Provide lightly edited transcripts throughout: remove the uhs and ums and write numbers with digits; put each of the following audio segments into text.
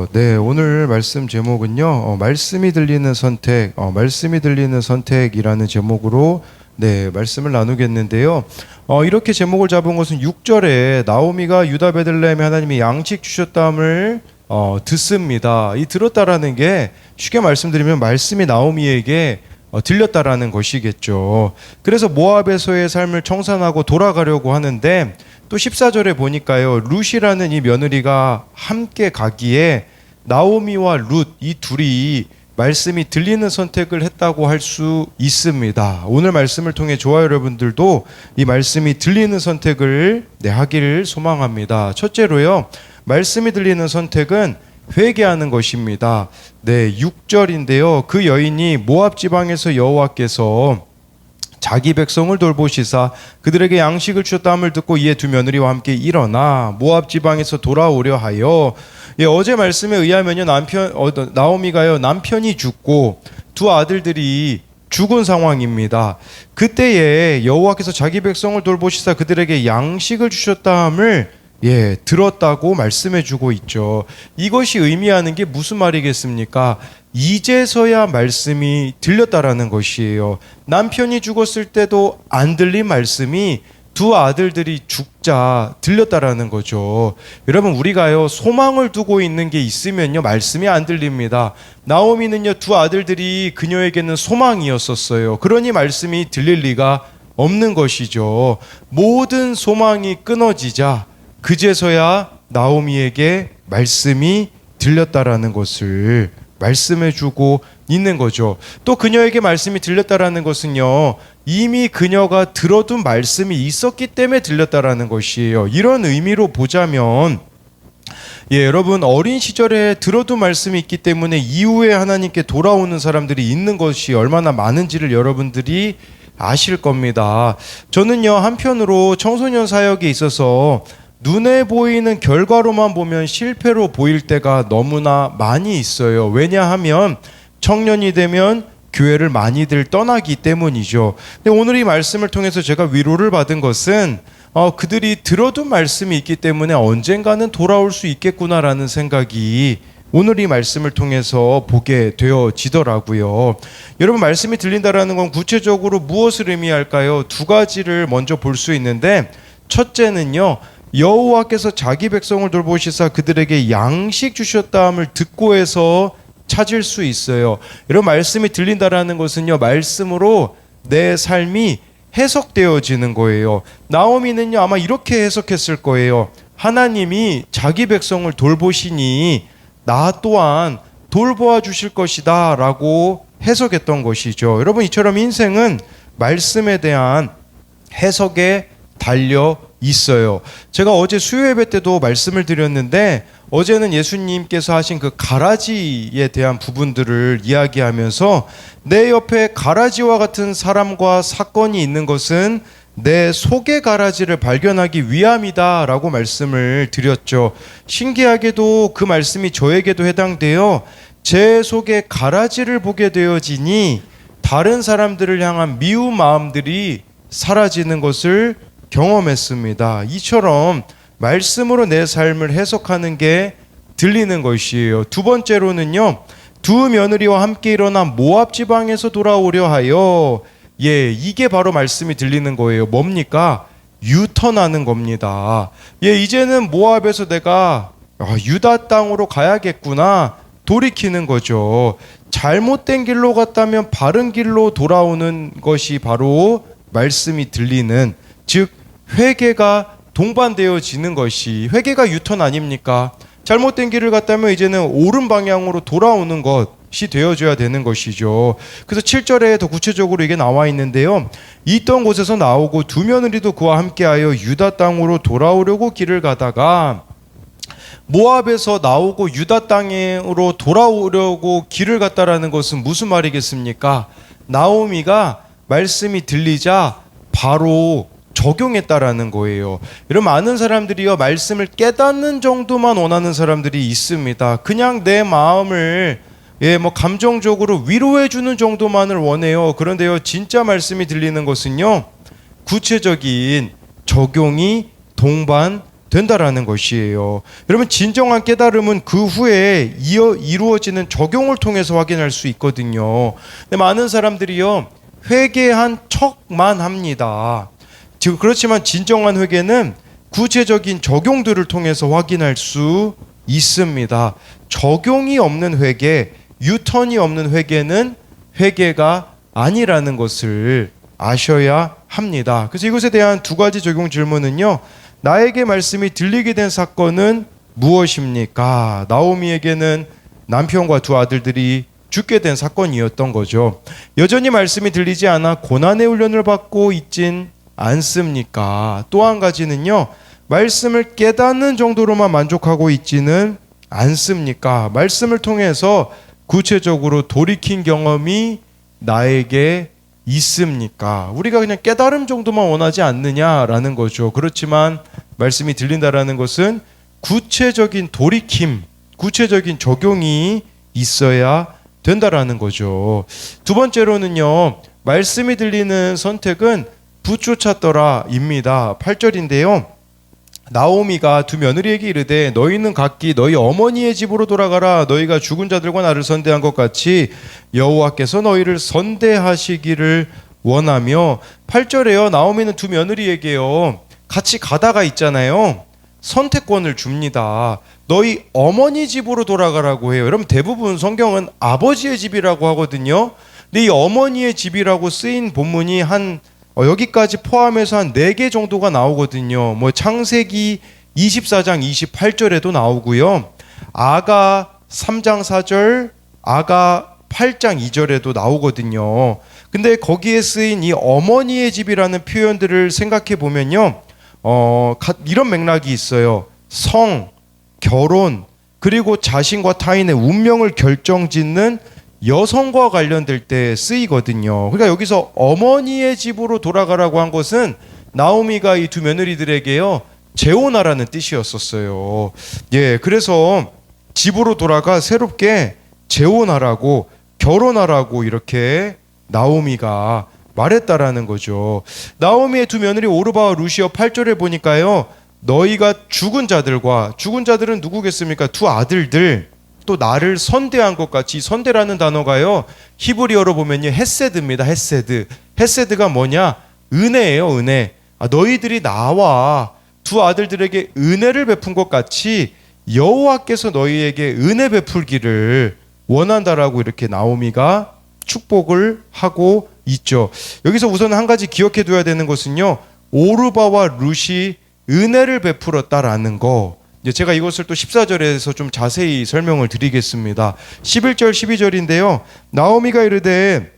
네, 오늘 말씀 제목은요, 말씀이 들리는 선택, 말씀이 들리는 선택이라는 제목으로 네, 말씀을 나누겠는데요. 이렇게 제목을 잡은 것은 6절에 나오미가 유다 베들레헴에 하나님이 양식 주셨다함을 듣습니다. 이 들었다라는 게 쉽게 말씀드리면 말씀이 나오미에게 들렸다라는 것이겠죠. 그래서 모압에서의 삶을 청산하고 돌아가려고 하는데 또 14절에 보니까요, 룻이라는 이 며느리가 함께 가기에 나오미와 룻 이 둘이 말씀이 들리는 선택을 했다고 할 수 있습니다. 오늘 말씀을 통해 저와 여러분들도 이 말씀이 들리는 선택을 하기를 소망합니다. 첫째로요, 말씀이 들리는 선택은 회개하는 것입니다. 네, 6절인데요. 그 여인이 모압 지방에서 여호와께서 자기 백성을 돌보시사 그들에게 양식을 주셨다함을 듣고 이에 두 며느리와 함께 일어나 모압 지방에서 돌아오려 하여, 어제 말씀에 의하면요, 나오미가요, 남편이 죽고 두 아들들이 죽은 상황입니다. 그때에 여호와께서 자기 백성을 돌보시사 그들에게 양식을 주셨다함을 들었다고 말씀해 주고 있죠. 이것이 의미하는 게 무슨 말이겠습니까? 이제서야 말씀이 들렸다라는 것이에요. 남편이 죽었을 때도 안 들린 말씀이 두 아들들이 죽자 들렸다라는 거죠. 여러분, 우리가요, 소망을 두고 있는 게 있으면요, 말씀이 안 들립니다. 나오미는요, 두 아들들이 그녀에게는 소망이었었어요. 그러니 말씀이 들릴 리가 없는 것이죠. 모든 소망이 끊어지자 그제서야 나오미에게 말씀이 들렸다라는 것을 말씀해주고 있는 거죠. 또 그녀에게 말씀이 들렸다라는 것은요, 이미 그녀가 들어둔 말씀이 있었기 때문에 들렸다라는 것이에요. 이런 의미로 보자면, 여러분, 어린 시절에 들어둔 말씀이 있기 때문에 이후에 하나님께 돌아오는 사람들이 있는 것이 얼마나 많은지를 여러분들이 아실 겁니다. 저는요, 한편으로 청소년 사역에 있어서 눈에 보이는 결과로만 보면 실패로 보일 때가 너무나 많이 있어요. 왜냐하면 청년이 되면 교회를 많이들 떠나기 때문이죠. 근데 오늘 이 말씀을 통해서 제가 위로를 받은 것은 그들이 들어둔 말씀이 있기 때문에 언젠가는 돌아올 수 있겠구나라는 생각이 오늘 이 말씀을 통해서 보게 되어지더라고요. 여러분, 말씀이 들린다라는 건 구체적으로 무엇을 의미할까요? 두 가지를 먼저 볼 수 있는데, 첫째는요, 여호와께서 자기 백성을 돌보시사 그들에게 양식 주셨다함을 듣고 해서 찾을 수 있어요. 이런 말씀이 들린다라는 것은요, 말씀으로 내 삶이 해석되어지는 거예요. 나오미는요, 아마 이렇게 해석했을 거예요. 하나님이 자기 백성을 돌보시니 나 또한 돌보아 주실 것이다 라고 해석했던 것이죠. 여러분, 이처럼 인생은 말씀에 대한 해석에 달려 있어요. 제가 어제 수요 예배 때도 말씀을 드렸는데, 어제는 예수님께서 하신 그 가라지에 대한 부분들을 이야기하면서 내 옆에 가라지와 같은 사람과 사건이 있는 것은 내 속의 가라지를 발견하기 위함이다 라고 말씀을 드렸죠. 신기하게도 그 말씀이 저에게도 해당되어 제 속의 가라지를 보게 되어지니 다른 사람들을 향한 미운 마음들이 사라지는 것을 경험했습니다. 이처럼 말씀으로 내 삶을 해석하는 게 들리는 것이에요. 두 번째로는요, 두 며느리와 함께 일어나 모압 지방에서 돌아오려 하여, 이게 바로 말씀이 들리는 거예요. 뭡니까? 유턴하는 겁니다. 이제는 모압에서 내가 유다 땅으로 가야겠구나 돌이키는 거죠. 잘못된 길로 갔다면 바른 길로 돌아오는 것이 바로 말씀이 들리는, 즉 회개가 동반되어지는 것이, 회개가 유턴 아닙니까? 잘못된 길을 갔다면 이제는 옳은 방향으로 돌아오는 것이 되어줘야 되는 것이죠. 그래서 7절에 더 구체적으로 이게 나와 있는데요, 있던 곳에서 나오고 두 며느리도 그와 함께하여 유다 땅으로 돌아오려고 길을 가다가, 모압에서 나오고 유다 땅으로 돌아오려고 길을 갔다라는 것은 무슨 말이겠습니까? 나오미가 말씀이 들리자 바로 적용했다라는 거예요. 이런 많은 사람들이요, 말씀을 깨닫는 정도만 원하는 사람들이 있습니다. 그냥 내 마음을 감정적으로 위로해 주는 정도만을 원해요. 그런데요, 진짜 말씀이 들리는 것은요, 구체적인 적용이 동반 된다라는 것이에요. 여러분, 진정한 깨달음은 그 후에 이루어지는 적용을 통해서 확인할 수 있거든요. 근데 많은 사람들이요, 회개한 척만 합니다. 그렇지만 진정한 회개는 구체적인 적용들을 통해서 확인할 수 있습니다. 적용이 없는 회개, 유턴이 없는 회개는 회개가 아니라는 것을 아셔야 합니다. 그래서 이것에 대한 두 가지 적용 질문은요, 나에게 말씀이 들리게 된 사건은 무엇입니까? 나오미에게는 남편과 두 아들들이 죽게 된 사건이었던 거죠. 여전히 말씀이 들리지 않아 고난의 훈련을 받고 있진 않습니까? 또 한 가지는요, 말씀을 깨닫는 정도로만 만족하고 있지는 않습니까? 말씀을 통해서 구체적으로 돌이킨 경험이 나에게 있습니까? 우리가 그냥 깨달음 정도만 원하지 않느냐라는 거죠. 그렇지만 말씀이 들린다라는 것은 구체적인 돌이킴, 구체적인 적용이 있어야 된다라는 거죠. 두 번째로는요, 말씀이 들리는 선택은 붙쫓았더라입니다. 8절인데요. 나오미가 두 며느리에게 이르되 너희는 각기 너희 어머니의 집으로 돌아가라. 너희가 죽은 자들과 나를 선대한 것 같이 여호와께서 너희를 선대하시기를 원하며. 8절에요, 나오미는 두 며느리에게요, 같이 가다가 있잖아요, 선택권을 줍니다. 너희 어머니 집으로 돌아가라고 해요. 여러분, 대부분 성경은 아버지의 집이라고 하거든요. 근데 이 어머니의 집이라고 쓰인 본문이 여기까지 포함해서 한 4개 정도가 나오거든요. 창세기 24장 28절에도 나오고요, 아가 3장 4절, 아가 8장 2절에도 나오거든요. 근데 거기에 쓰인 이 어머니의 집이라는 표현들을 생각해 보면요, 이런 맥락이 있어요. 성, 결혼, 그리고 자신과 타인의 운명을 결정짓는 여성과 관련될 때 쓰이거든요. 그러니까 여기서 어머니의 집으로 돌아가라고 한 것은 나오미가 이 두 며느리들에게요, 재혼하라는 뜻이었었어요. 예, 그래서 집으로 돌아가 새롭게 재혼하라고, 결혼하라고 이렇게 나오미가 말했다라는 거죠. 나오미의 두 며느리 오르바와 루시어 8절에 보니까요, 너희가 죽은 자들은 누구겠습니까? 두 아들들, 또 나를 선대한 것 같이. 이 선대라는 단어가요, 히브리어로 보면요, 헤세드입니다. 헤세드가 뭐냐? 은혜예요, 은혜. 너희들이 나와 두 아들들에게 은혜를 베푼 것 같이 여호와께서 너희에게 은혜 베풀기를 원한다라고 이렇게 나오미가 축복을 하고 있죠. 여기서 우선 한 가지 기억해 둬야 되는 것은요, 오르바와 룻이 은혜를 베풀었다라는 거. 제가 이것을 또 14절에서 좀 자세히 설명을 드리겠습니다. 11절 12절인데요. 나오미가 이르되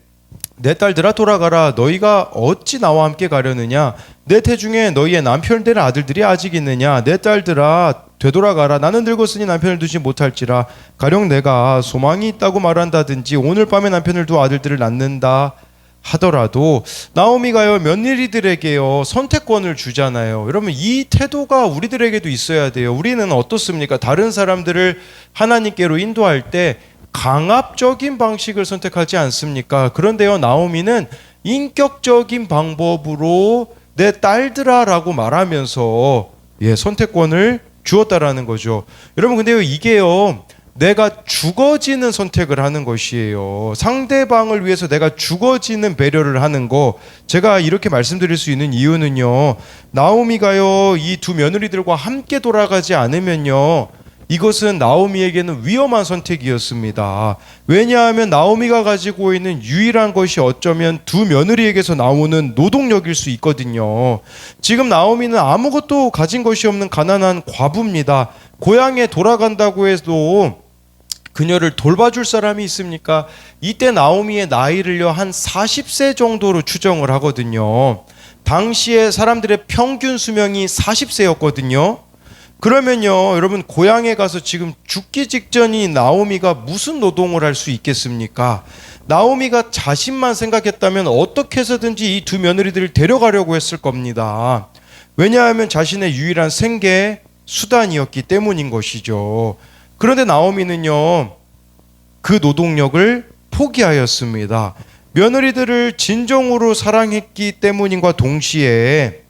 내 딸들아 돌아가라. 너희가 어찌 나와 함께 가려느냐? 내 태중에 너희의 남편 될 아들들이 아직 있느냐? 내 딸들아 되돌아가라. 나는 늙었으니 남편을 두지 못할지라. 가령 내가 소망이 있다고 말한다든지 오늘 밤에 남편을 두 아들들을 낳는다 하더라도 나오미가요, 며느리들에게요, 선택권을 주잖아요. 여러분, 이 태도가 우리들에게도 있어야 돼요. 우리는 어떻습니까? 다른 사람들을 하나님께로 인도할 때 강압적인 방식을 선택하지 않습니까? 그런데요, 나오미는 인격적인 방법으로 내 딸들아라고 말하면서 선택권을 주었다라는 거죠. 여러분, 근데요, 이게요, 내가 죽어지는 선택을 하는 것이에요. 상대방을 위해서 내가 죽어지는 배려를 하는 거. 제가 이렇게 말씀드릴 수 있는 이유는요, 나오미가요, 이 두 며느리들과 함께 돌아가지 않으면요, 이것은 나오미에게는 위험한 선택이었습니다. 왜냐하면 나오미가 가지고 있는 유일한 것이 어쩌면 두 며느리에게서 나오는 노동력일 수 있거든요. 지금 나오미는 아무것도 가진 것이 없는 가난한 과부입니다. 고향에 돌아간다고 해도 그녀를 돌봐줄 사람이 있습니까? 이때 나오미의 나이를요, 한 40세 정도로 추정을 하거든요. 당시에 사람들의 평균 수명이 40세였거든요. 그러면요, 여러분, 고향에 가서 지금 죽기 직전인 나오미가 무슨 노동을 할 수 있겠습니까? 나오미가 자신만 생각했다면 어떻게 해서든지 이 두 며느리들을 데려가려고 했을 겁니다. 왜냐하면 자신의 유일한 생계 수단이었기 때문인 것이죠. 그런데 나오미는요, 그 노동력을 포기하였습니다. 며느리들을 진정으로 사랑했기 때문인과 동시에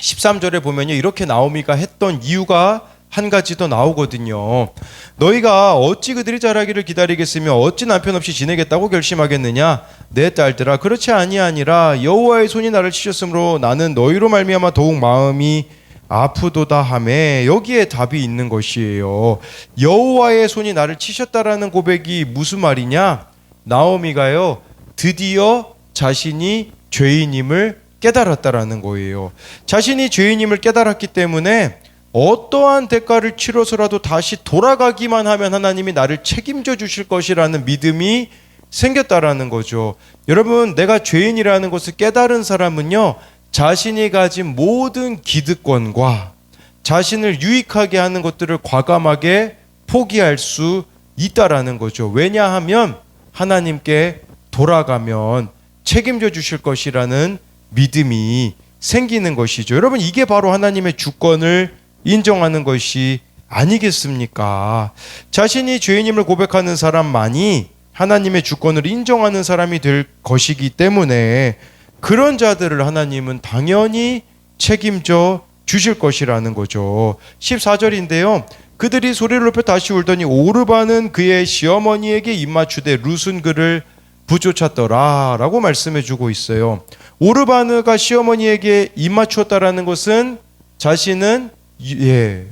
13절에 보면요, 이렇게 나오미가 했던 이유가 한 가지 더 나오거든요. 너희가 어찌 그들이 자라기를 기다리겠으며 어찌 남편 없이 지내겠다고 결심하겠느냐? 내 딸들아, 그렇지 아니하니라. 여호와의 손이 나를 치셨으므로 나는 너희로 말미암아 더욱 마음이 아프도다 하매. 여기에 답이 있는 것이에요. 여호와의 손이 나를 치셨다라는 고백이 무슨 말이냐? 나오미가요, 드디어 자신이 죄인임을 깨달았다라는 거예요. 자신이 죄인임을 깨달았기 때문에 어떠한 대가를 치러서라도 다시 돌아가기만 하면 하나님이 나를 책임져 주실 것이라는 믿음이 생겼다라는 거죠. 여러분, 내가 죄인이라는 것을 깨달은 사람은요, 자신이 가진 모든 기득권과 자신을 유익하게 하는 것들을 과감하게 포기할 수 있다라는 거죠. 왜냐하면 하나님께 돌아가면 책임져 주실 것이라는 믿음이 생기는 것이죠. 여러분, 이게 바로 하나님의 주권을 인정하는 것이 아니겠습니까? 자신이 죄인임을 고백하는 사람만이 하나님의 주권을 인정하는 사람이 될 것이기 때문에 그런 자들을 하나님은 당연히 책임져 주실 것이라는 거죠. 14절인데요. 그들이 소리를 높여 다시 울더니 오르바는 그의 시어머니에게 입맞추되 룻은 그를 부쫓았더라 라고 말씀해 주고 있어요. 오르바느가 시어머니에게 입맞추었다라는 것은 자신은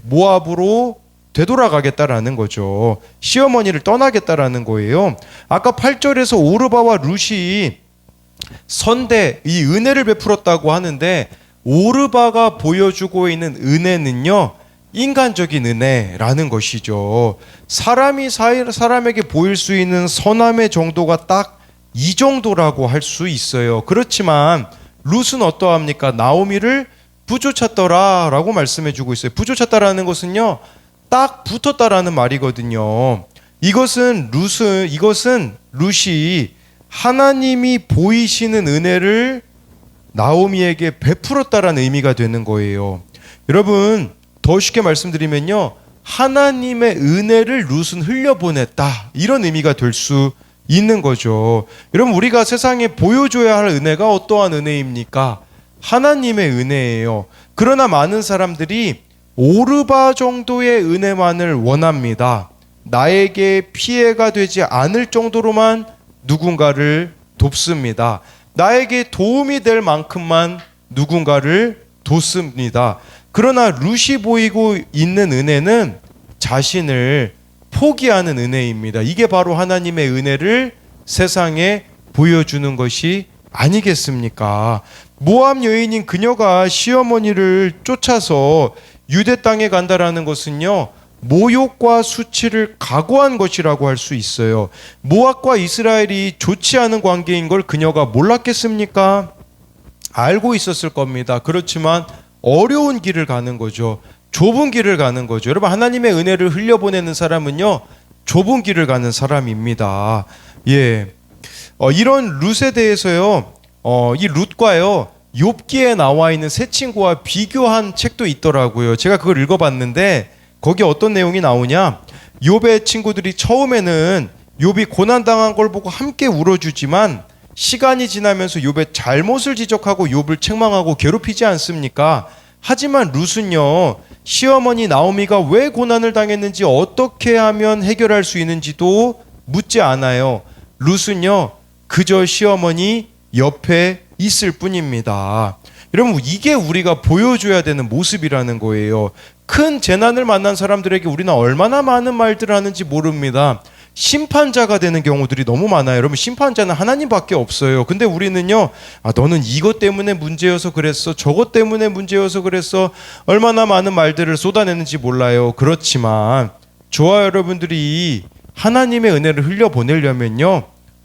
모압으로 되돌아가겠다라는 거죠. 시어머니를 떠나겠다라는 거예요. 아까 8절에서 오르바와 룻이 선대, 이 은혜를 베풀었다고 하는데, 오르바가 보여주고 있는 은혜는요, 인간적인 은혜라는 것이죠. 사람이 사람에게 보일 수 있는 선함의 정도가 딱 이 정도라고 할 수 있어요. 그렇지만 룻은 어떠합니까? 나오미를 부쫓았더라 라고 말씀해 주고 있어요. 부쫓았다라는 것은요, 딱 붙었다라는 말이거든요. 이것은 룻이 하나님이 보이시는 은혜를 나오미에게 베풀었다라는 의미가 되는 거예요. 여러분, 더 쉽게 말씀드리면요, 하나님의 은혜를 룻은 흘려보냈다, 이런 의미가 될 수 있는 거죠. 여러분, 우리가 세상에 보여줘야 할 은혜가 어떠한 은혜입니까? 하나님의 은혜예요. 그러나 많은 사람들이 오르바 정도의 은혜만을 원합니다. 나에게 피해가 되지 않을 정도로만 누군가를 돕습니다. 나에게 도움이 될 만큼만 누군가를 돕습니다. 그러나 룻이 보이고 있는 은혜는 자신을 포기하는 은혜입니다. 이게 바로 하나님의 은혜를 세상에 보여주는 것이 아니겠습니까? 모압 여인인 그녀가 시어머니를 쫓아서 유대 땅에 간다라는 것은요, 모욕과 수치를 각오한 것이라고 할 수 있어요. 모압과 이스라엘이 좋지 않은 관계인 걸 그녀가 몰랐겠습니까? 알고 있었을 겁니다. 그렇지만 어려운 길을 가는 거죠. 좁은 길을 가는 거죠. 여러분, 하나님의 은혜를 흘려보내는 사람은요, 좁은 길을 가는 사람입니다. 이런 룻에 대해서요, 이 룻과요, 욥기에 나와 있는 세 친구와 비교한 책도 있더라고요. 제가 그걸 읽어봤는데 거기 어떤 내용이 나오냐, 욥의 친구들이 처음에는 욥이 고난당한 걸 보고 함께 울어주지만 시간이 지나면서 욥의 잘못을 지적하고 욥을 책망하고 괴롭히지 않습니까? 하지만 룻은요, 시어머니 나오미가 왜 고난을 당했는지, 어떻게 하면 해결할 수 있는지도 묻지 않아요. 룻은요, 그저 시어머니 옆에 있을 뿐입니다. 여러분, 이게 우리가 보여줘야 되는 모습이라는 거예요. 큰 재난을 만난 사람들에게 우리는 얼마나 많은 말들을 하는지 모릅니다. 심판자가 되는 경우들이 너무 많아요. 여러분, 심판자는 하나님밖에 없어요. 근데 우리는요, 너는 이것 때문에 문제여서 그랬어, 저것 때문에 문제여서 그랬어, 얼마나 많은 말들을 쏟아내는지 몰라요. 그렇지만 저와 여러분들이 하나님의 은혜를 흘려보내려면요,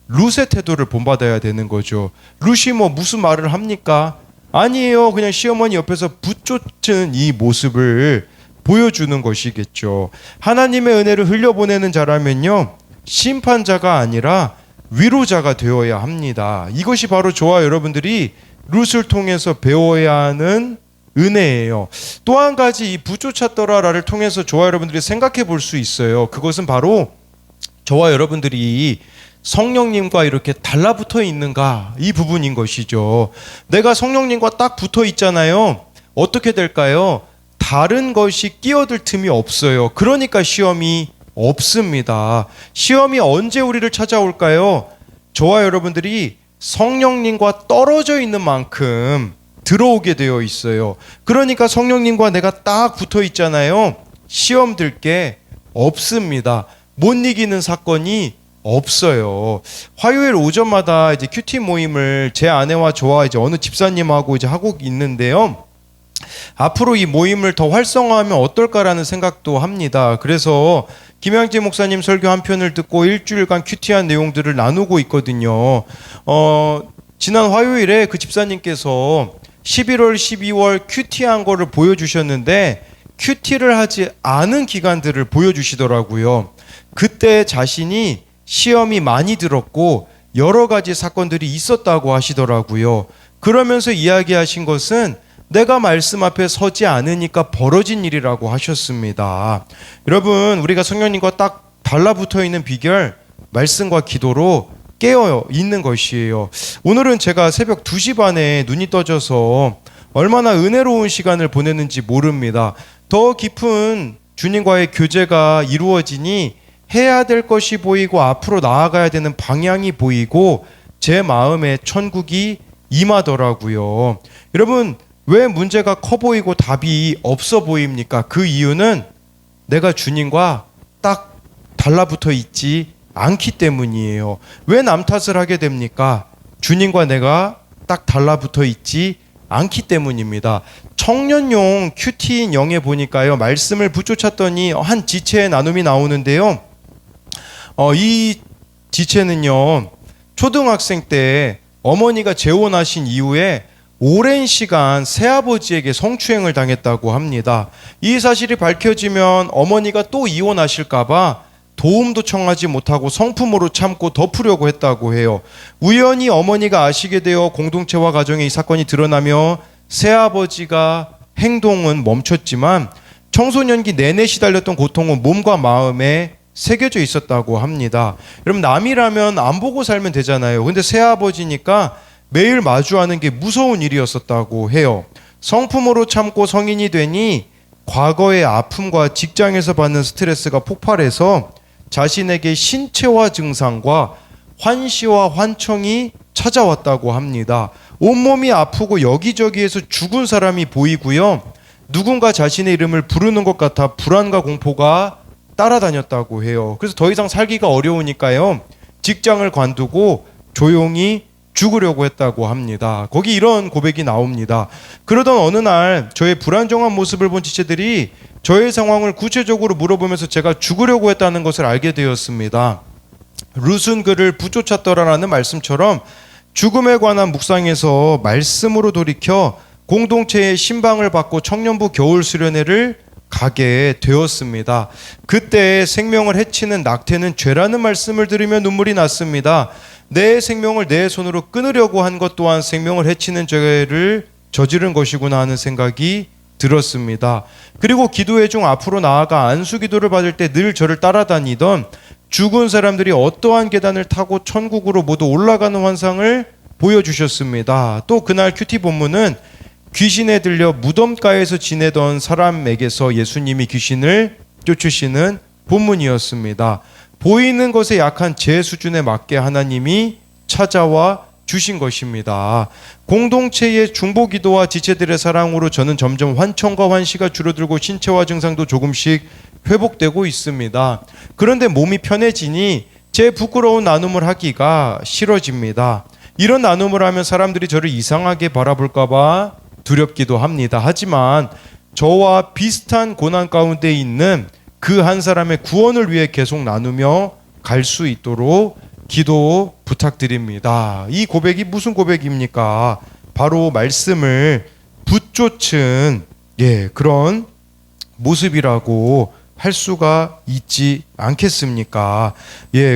룻의 태도를 본받아야 되는 거죠. 룻이 무슨 말을 합니까? 아니에요. 그냥 시어머니 옆에서 붙쫓는 이 모습을 보여주는 것이겠죠. 하나님의 은혜를 흘려보내는 자라면요, 심판자가 아니라 위로자가 되어야 합니다. 이것이 바로 저와 여러분들이 룻을 통해서 배워야 하는 은혜예요. 또 한 가지, 이 부쫓았더라를 통해서 저와 여러분들이 생각해 볼 수 있어요. 그것은 바로 저와 여러분들이 성령님과 이렇게 달라붙어 있는가, 이 부분인 것이죠. 내가 성령님과 딱 붙어 있잖아요. 어떻게 될까요? 다른 것이 끼어들 틈이 없어요. 그러니까 시험이 없습니다. 시험이 언제 우리를 찾아올까요? 저와 여러분들이 성령님과 떨어져 있는 만큼 들어오게 되어 있어요. 그러니까 성령님과 내가 딱 붙어 있잖아요. 시험 들 게 없습니다. 못 이기는 사건이 없어요. 화요일 오전마다 이제 큐티 모임을 제 아내와 저와 이제 어느 집사님하고 이제 하고 있는데요. 앞으로 이 모임을 더 활성화하면 어떨까라는 생각도 합니다. 그래서 김양재 목사님 설교 한 편을 듣고 일주일간 큐티한 내용들을 나누고 있거든요. 지난 화요일에 그 집사님께서 11월, 12월 큐티한 거를 보여주셨는데 큐티를 하지 않은 기간들을 보여주시더라고요. 그때 자신이 시험이 많이 들었고 여러 가지 사건들이 있었다고 하시더라고요. 그러면서 이야기하신 것은 내가 말씀 앞에 서지 않으니까 벌어진 일이라고 하셨습니다. 여러분, 우리가 성령님과 딱 달라붙어 있는 비결, 말씀과 기도로 깨어 있는 것이에요. 오늘은 제가 새벽 2시 반에 눈이 떠져서 얼마나 은혜로운 시간을 보냈는지 모릅니다. 더 깊은 주님과의 교제가 이루어지니 해야 될 것이 보이고 앞으로 나아가야 되는 방향이 보이고 제 마음에 천국이 임하더라고요. 여러분, 왜 문제가 커 보이고 답이 없어 보입니까? 그 이유는 내가 주님과 딱 달라붙어 있지 않기 때문이에요. 왜 남 탓을 하게 됩니까? 주님과 내가 딱 달라붙어 있지 않기 때문입니다. 청년용 큐티인 영에 보니까요, 말씀을 붙여찾더니 한 지체의 나눔이 나오는데요. 이 지체는요, 초등학생 때 어머니가 재혼하신 이후에 오랜 시간 새아버지에게 성추행을 당했다고 합니다. 이 사실이 밝혀지면 어머니가 또 이혼하실까봐 도움도 청하지 못하고 성품으로 참고 덮으려고 했다고 해요. 우연히 어머니가 아시게 되어 공동체와 가정에 이 사건이 드러나며 새아버지가 행동은 멈췄지만 청소년기 내내 시달렸던 고통은 몸과 마음에 새겨져 있었다고 합니다. 여러분, 남이라면 안 보고 살면 되잖아요. 근데 새아버지니까 매일 마주하는 게 무서운 일이었었다고 해요. 성품으로 참고 성인이 되니 과거의 아픔과 직장에서 받는 스트레스가 폭발해서 자신에게 신체화 증상과 환시와 환청이 찾아왔다고 합니다. 온몸이 아프고 여기저기에서 죽은 사람이 보이고요. 누군가 자신의 이름을 부르는 것 같아 불안과 공포가 따라다녔다고 해요. 그래서 더 이상 살기가 어려우니까요, 직장을 관두고 조용히 죽으려고 했다고 합니다. 거기 이런 고백이 나옵니다. 그러던 어느 날 저의 불안정한 모습을 본 지체들이 저의 상황을 구체적으로 물어보면서 제가 죽으려고 했다는 것을 알게 되었습니다. 룻은 그를 부쫓았더라라는 말씀처럼 죽음에 관한 묵상에서 말씀으로 돌이켜 공동체의 신방을 받고 청년부 겨울 수련회를 가게 되었습니다. 그때 생명을 해치는 낙태는 죄라는 말씀을 들으며 눈물이 났습니다. 내 생명을 내 손으로 끊으려고 한 것 또한 생명을 해치는 죄를 저지른 것이구나 하는 생각이 들었습니다. 그리고 기도회 중 앞으로 나아가 안수 기도를 받을 때 늘 저를 따라다니던 죽은 사람들이 어떠한 계단을 타고 천국으로 모두 올라가는 환상을 보여주셨습니다. 또 그날 큐티 본문은 귀신에 들려 무덤가에서 지내던 사람에게서 예수님이 귀신을 쫓으시는 본문이었습니다. 보이는 것에 약한 제 수준에 맞게 하나님이 찾아와 주신 것입니다. 공동체의 중보기도와 지체들의 사랑으로 저는 점점 환청과 환시가 줄어들고 신체화 증상도 조금씩 회복되고 있습니다. 그런데 몸이 편해지니 제 부끄러운 나눔을 하기가 싫어집니다. 이런 나눔을 하면 사람들이 저를 이상하게 바라볼까봐 두렵기도 합니다. 하지만 저와 비슷한 고난 가운데 있는 그 한 사람의 구원을 위해 계속 나누며 갈 수 있도록 기도 부탁드립니다. 이 고백이 무슨 고백입니까? 바로 말씀을 붙쫓은 그런 모습이라고 할 수가 있지 않겠습니까?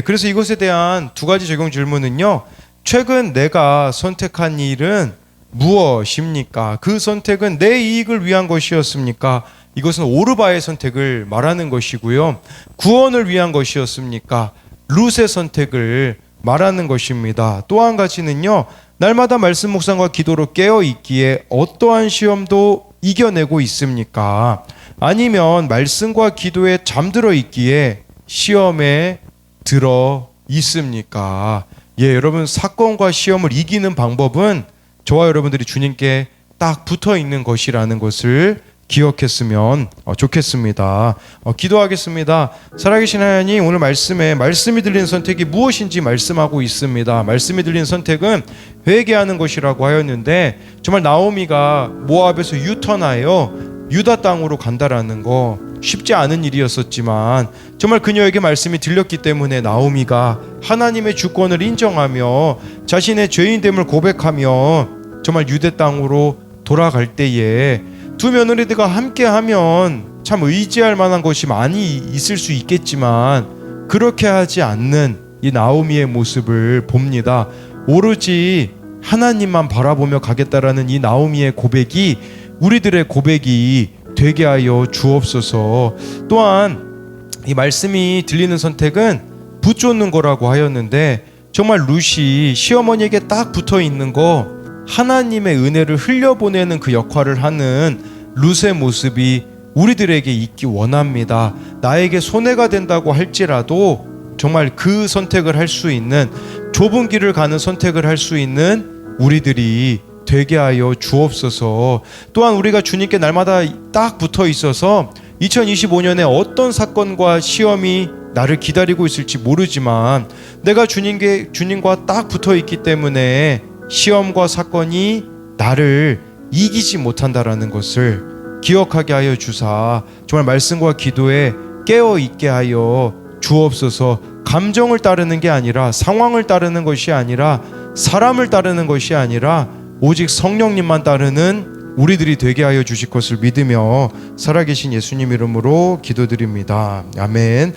그래서 이것에 대한 두 가지 적용 질문은요. 최근 내가 선택한 일은 무엇입니까? 그 선택은 내 이익을 위한 것이었습니까? 이것은 오르바의 선택을 말하는 것이고요. 구원을 위한 것이었습니까? 룻의 선택을 말하는 것입니다. 또 한 가지는요. 날마다 말씀 묵상과 기도로 깨어 있기에 어떠한 시험도 이겨내고 있습니까? 아니면 말씀과 기도에 잠들어 있기에 시험에 들어 있습니까? 예, 여러분, 사건과 시험을 이기는 방법은 저와 여러분들이 주님께 딱 붙어 있는 것이라는 것을 기억했으면 좋겠습니다. 기도하겠습니다. 살아계신 하나님, 오늘 말씀이 들리는 선택이 무엇인지 말씀하고 있습니다. 말씀이 들리는 선택은 회개하는 것이라고 하였는데, 정말 나오미가 모압에서 유턴하여 유다 땅으로 간다라는 거 쉽지 않은 일이었었지만, 정말 그녀에게 말씀이 들렸기 때문에 나오미가 하나님의 주권을 인정하며 자신의 죄인됨을 고백하며 정말 유대 땅으로 돌아갈 때에 두 며느리들과 함께하면 참 의지할 만한 것이 많이 있을 수 있겠지만, 그렇게 하지 않는 이 나오미의 모습을 봅니다. 오로지 하나님만 바라보며 가겠다라는 이 나오미의 고백이 우리들의 고백이 되게 하여 주옵소서. 또한 이 말씀이 들리는 선택은 붙쫓는 거라고 하였는데, 정말 룻이 시어머니에게 딱 붙어 있는 거, 하나님의 은혜를 흘려보내는 그 역할을 하는 룻의 모습이 우리들에게 있기 원합니다. 나에게 손해가 된다고 할지라도 정말 그 선택을 할 수 있는, 좁은 길을 가는 선택을 할 수 있는 우리들이 되게 하여 주옵소서. 또한 우리가 주님께 날마다 딱 붙어 있어서 2025년에 어떤 사건과 시험이 나를 기다리고 있을지 모르지만, 내가 주님과 딱 붙어 있기 때문에 시험과 사건이 나를 이기지 못한다라는 것을 기억하게 하여 주사, 정말 말씀과 기도에 깨어 있게 하여 주옵소서. 감정을 따르는 게 아니라, 상황을 따르는 것이 아니라, 사람을 따르는 것이 아니라 오직 성령님만 따르는 우리들이 되게 하여 주실 것을 믿으며 살아계신 예수님 이름으로 기도드립니다. 아멘.